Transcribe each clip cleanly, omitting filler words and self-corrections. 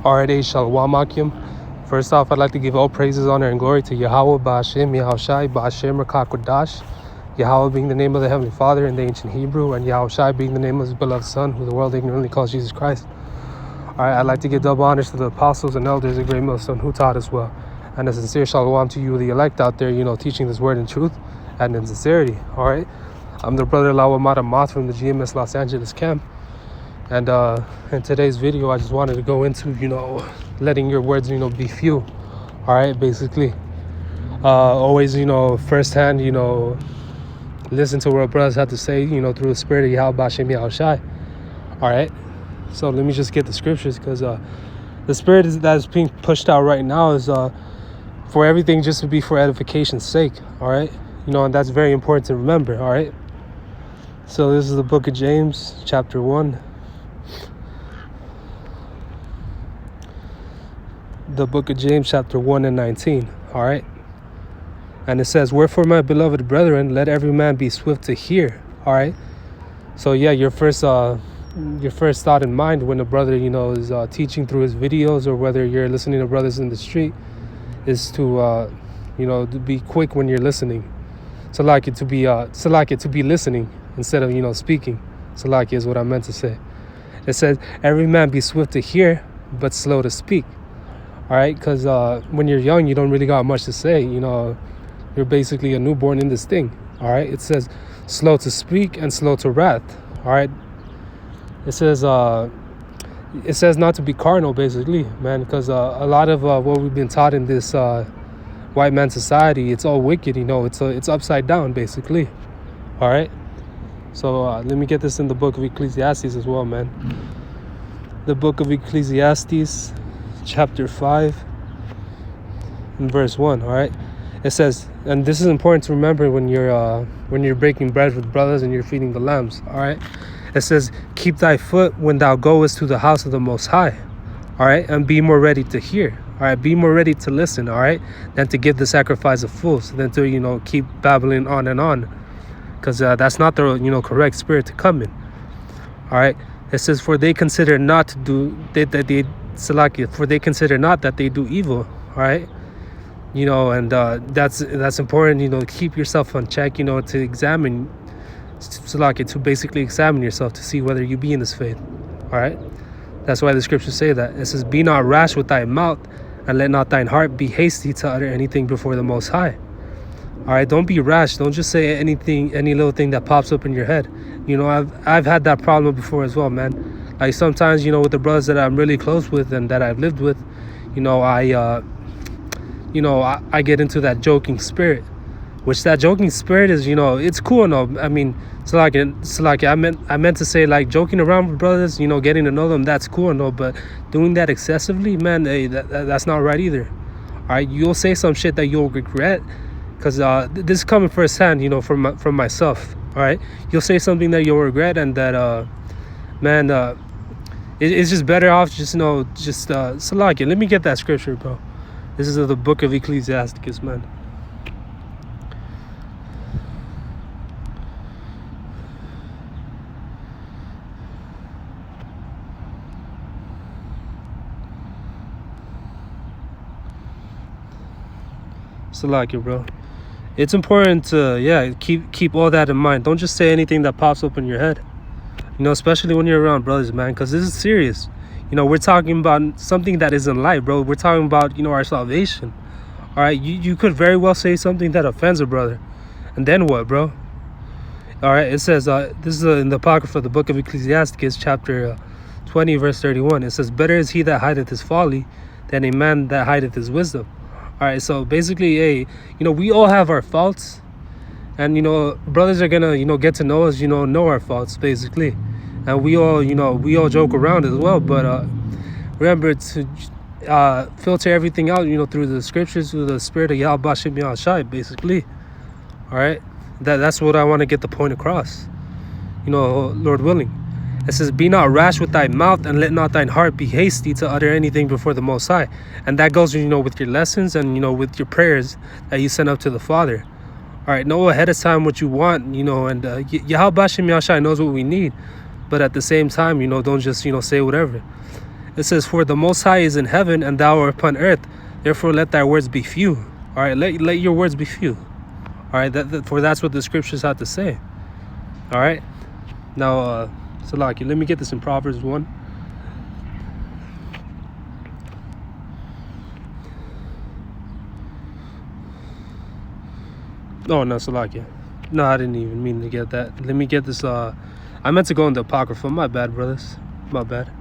Alright, Shalom Akim. First off, I'd like to give all praises, honor, and glory to Yahweh, Ba'ashem, Yahushai, Ba'ashem, Rakakwadash. Yahweh being the name of the Heavenly Father in the ancient Hebrew, and Yahushai being the name of his beloved Son, who the world ignorantly calls Jesus Christ. Alright, I'd like to give double honors to the apostles and elders of Great Millstone who taught as well. And a sincere shalom to you, the elect out there, teaching this word in truth and in sincerity. Alright, I'm the brother Lawamata Moth from the GMS Los Angeles camp. And in today's video, I just wanted to go into, letting your words, be few. All right, basically. Always, firsthand, listen to what our brothers have to say, through the spirit of Yahweh Ba'ashem Yahushai. All right. So let me just get the scriptures, because the spirit that is being pushed out right now is for everything just to be for edification's sake. All right. And that's very important to remember. All right. So this is the book of James, chapter 1. The book of James, chapter 1 and 19. All right. And it says, "Wherefore, my beloved brethren, let every man be swift to hear." All right. So yeah, your first thought in mind when a brother, is teaching through his videos, or whether you're listening to brothers in the street, is to, to be quick when you're listening. Salaki to be listening instead of, speaking. Salaki is what I meant to say. It says, "Every man be swift to hear, but slow to speak." All right, because when you're young, you don't really got much to say. You're basically a newborn in this thing. All right, it says slow to speak and slow to wrath. All right, it says not to be carnal, basically, man, because a lot of what we've been taught in this white man society, it's all wicked. It's upside down, basically. All right, so let me get this in the book of Ecclesiastes as well, man. The book of Ecclesiastes, chapter 5 and verse 1. All right, it says, and this is important to remember when you're breaking bread with brothers and you're feeding the lambs. All right, it says, "Keep thy foot when thou goest to the house of the Most High." All right, and be more ready to hear. All right, be more ready to listen. All right, than to give the sacrifice of fools, than to keep babbling on and on, because that's not the correct spirit to come in. All right, it says, "For they consider not to do for they consider not that they do evil." All right, and that's important. Keep yourself on check. To examine, to basically examine yourself to see whether you be in this faith. All right, that's why the scriptures say that. It says, "Be not rash with thy mouth, and let not thine heart be hasty to utter anything before the Most High." All right, don't be rash. Don't just say anything, any little thing that pops up in your head. I've had that problem before as well, man. Like sometimes, with the brothers that I'm really close with and that I've lived with, I get into that joking spirit, which that joking spirit is, it's cool. No, I mean, I meant to say, like, joking around with brothers, getting to know them, that's cool. No, but doing that excessively, man, hey, that's not right either. All right, you'll say some shit that you'll regret, because this is coming firsthand, from myself. All right, you'll say something that you'll regret, and that it's just better off Salaki. Let me get that scripture, bro. This is the book of Ecclesiastes, man. Salaki, bro. It's important to keep all that in mind. Don't just say anything that pops up in your head. Especially when you're around brothers, man, because this is serious. We're talking about something that isn't light, bro. We're talking about, our salvation. All right, you could very well say something that offends a brother. And then what, bro? All right, it says, this is in the Apocrypha, the book of Ecclesiastes, chapter 20, verse 31. It says, "Better is he that hideth his folly than a man that hideth his wisdom." All right, so basically, we all have our faults. And, brothers are going to, get to know us, know our faults, basically. And we all joke around as well. But remember to filter everything out, through the scriptures, through the spirit of Yahweh Ba'ashem Yahushai, basically. All right? That's what I want to get the point across, Lord willing. It says, "Be not rash with thy mouth, and let not thine heart be hasty to utter anything before the Most High." And that goes, with your lessons and, with your prayers that you send up to the Father. All right, know ahead of time what you want, and Yahweh Ba'ashem Yahushai knows what we need. But at the same time, don't just, say whatever. It says, for the Most High is in heaven, and thou art upon earth. Therefore let thy words be few. All right, let your words be few. All right, for that's what the scriptures have to say. All right. Now, Salaki, let me get this in Proverbs 1. Oh, no, Salaki. No, I didn't even mean to get that. Let me get this. I meant to go into Apocrypha. My bad, brothers. My bad.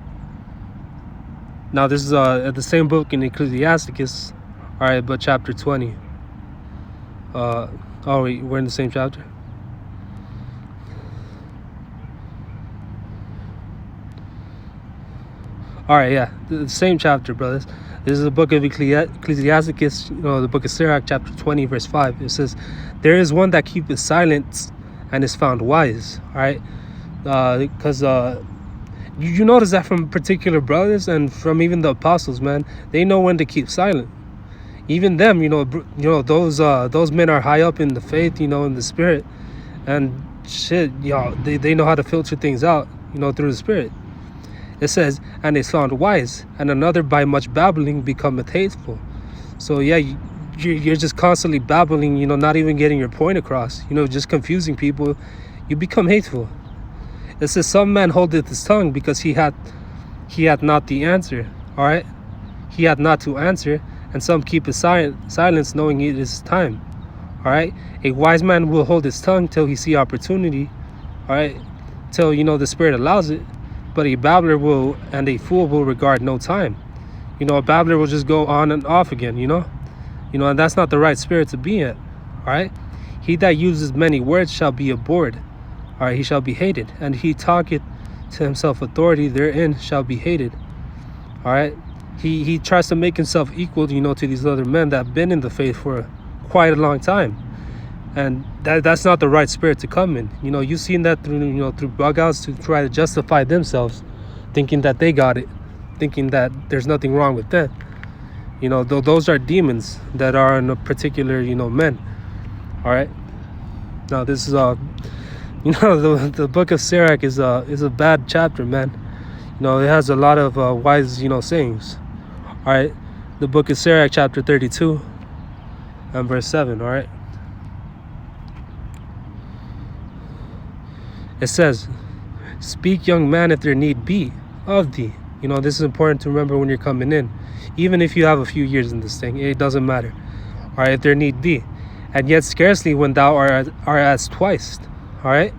Now, this is the same book in Ecclesiastes. All right, but chapter 20. Oh, wait, we're in the same chapter? All right, yeah, the same chapter, brothers. This is the book of Ecclesiastes, the book of Sirach, chapter 20, verse 5. It says, there is one that keepeth silence and is found wise. All right, because you notice that from particular brothers and from even the apostles, man, they know when to keep silent. Even them, those men are high up in the faith, in the spirit, and shit, they know how to filter things out, through the spirit. It says, and is found wise, and another by much babbling becometh hateful. So yeah, you're just constantly babbling, not even getting your point across, just confusing people. You become hateful. It says, some man holdeth his tongue because he hath not the answer. All right, he hath not to answer, and some keep his silence, knowing it is time. All right, a wise man will hold his tongue till he see opportunity. All right, till the spirit allows it. But a babbler and a fool will regard no time. A babbler will just go on and off again, and that's not the right spirit to be in. All right, he that uses many words shall be abhorred. All right, he shall be hated, and he talketh to himself authority therein shall be hated. All right, he tries to make himself equal, to these other men that have been in the faith for quite a long time. And that's not the right spirit to come in. You've seen that through bug outs to try to justify themselves, thinking that they got it, thinking that there's nothing wrong with them. Those are demons that are in a particular, men. All right. Now this is the book of Sirach is a bad chapter, man. It has a lot of wise, sayings. All right. The book of Sirach, chapter 32, and verse 7. All right. It says, speak, young man, if there need be of thee. This is important to remember when you're coming in. Even if you have a few years in this thing, it doesn't matter. All right, if there need be. And yet scarcely when thou art as twice. All right.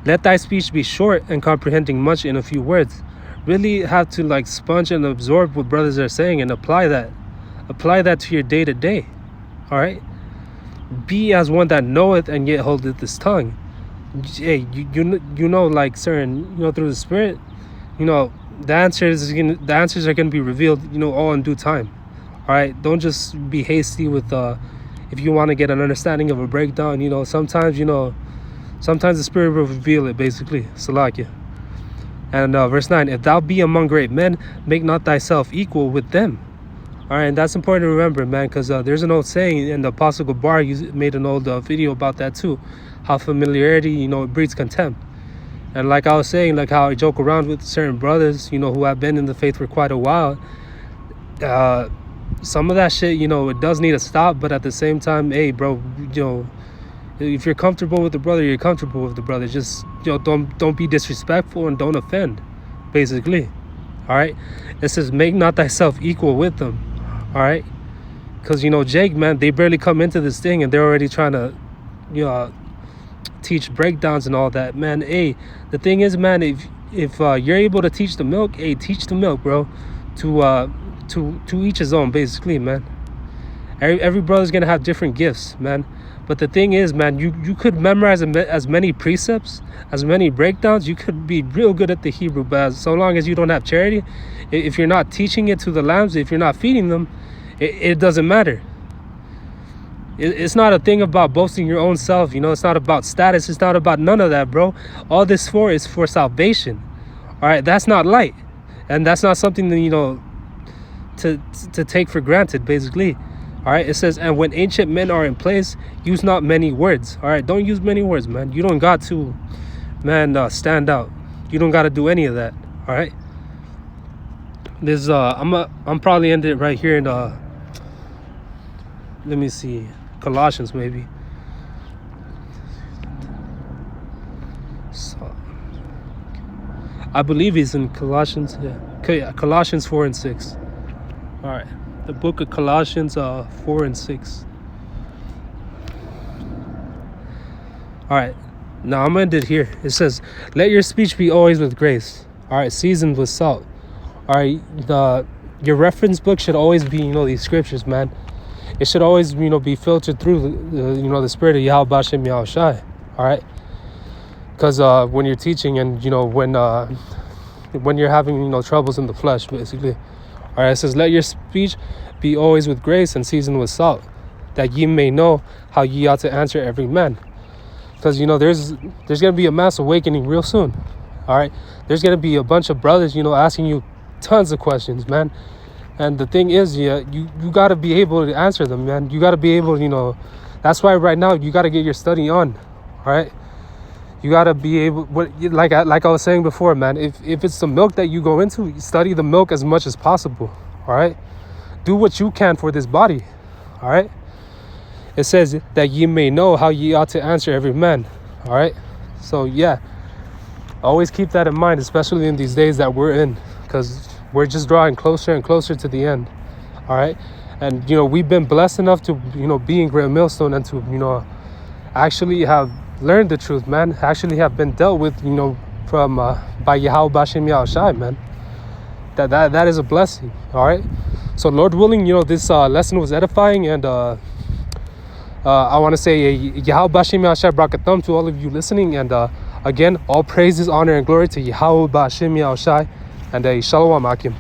Let thy speech be short and comprehending much in a few words. Really have to sponge and absorb what brothers are saying and apply that. Apply that to your day to day. All right. Be as one that knoweth and yet holdeth his tongue. Hey, certain, through the spirit, the answers are gonna be revealed, all in due time. All right, don't just be hasty with if you want to get an understanding of a breakdown. Sometimes the spirit will reveal it, basically. Salakia. And verse 9, if thou be among great men, make not thyself equal with them. All right, and that's important to remember, man, because there's an old saying, and the Apostle Gabar made an old video about that too. How familiarity, it breeds contempt. And like I was saying, how I joke around with certain brothers, who have been in the faith for quite a while. Some of that shit, it does need to stop. But at the same time, hey, bro, if you're comfortable with the brother, you're comfortable with the brother. Just, don't be disrespectful and don't offend, basically. All right. It says, make not thyself equal with them. All right. Because, Jake, man, they barely come into this thing and they're already trying to, teach breakdowns and all that, man. Hey, the thing is, man, if you're able to teach the milk, hey, teach the milk, bro. To each his own, basically, man. Every brother's gonna have different gifts, man. But the thing is, man, you could memorize as many precepts, as many breakdowns. You could be real good at the Hebrew, but so long as you don't have charity, if you're not teaching it to the lambs, if you're not feeding them, it doesn't matter. It's not a thing about boasting your own self, it's not about status, it's not about none of that, bro. All this is for salvation. All right, that's not light, and that's not something that, to take for granted, basically. All right, it says, and when ancient men are in place, use not many words. All right, don't use many words, man. You don't got to, man, stand out. You don't got to do any of that. All right. This I'm probably end it right here in let me see, Colossians maybe. So I believe he's in Colossians. Yeah, Colossians 4 and 6. All right, the book of Colossians 4 and 6. All right, now I'm gonna end it here. It says, "Let your speech be always with grace. All right, seasoned with salt." All right, your reference book should always be, these scriptures, man. It should always, be filtered through the spirit of Yahweh Bashem Yahushai. All right, because when you're teaching and when you're having troubles in the flesh, basically. All right, it says, "Let your speech be always with grace and seasoned with salt, that ye may know how ye ought to answer every man." Because there's gonna be a mass awakening real soon. All right, there's gonna be a bunch of brothers asking you tons of questions, man. And the thing is, you got to be able to answer them, man. You got to be able to, that's why right now you got to get your study on. All right, you got to be able, like I was saying before, man, if it's the milk that you go into, study the milk as much as possible. All right, do what you can for this body. All right, it says that ye may know how ye ought to answer every man. All right, so yeah, always keep that in mind, especially in these days that we're in, because we're just drawing closer and closer to the end. All right, and we've been blessed enough to be in Great Millstone and to actually have learned the truth, man. Actually have been dealt with from by Yahweh Bashem Yahushai, man. That is a blessing. All right, so Lord willing, this lesson was edifying, and I want to say Yahweh Bashem Yahushai Brakatham to all of you listening, and again, all praises, honor, and glory to Yahweh Bashem Yahushai, and Shalom Akim.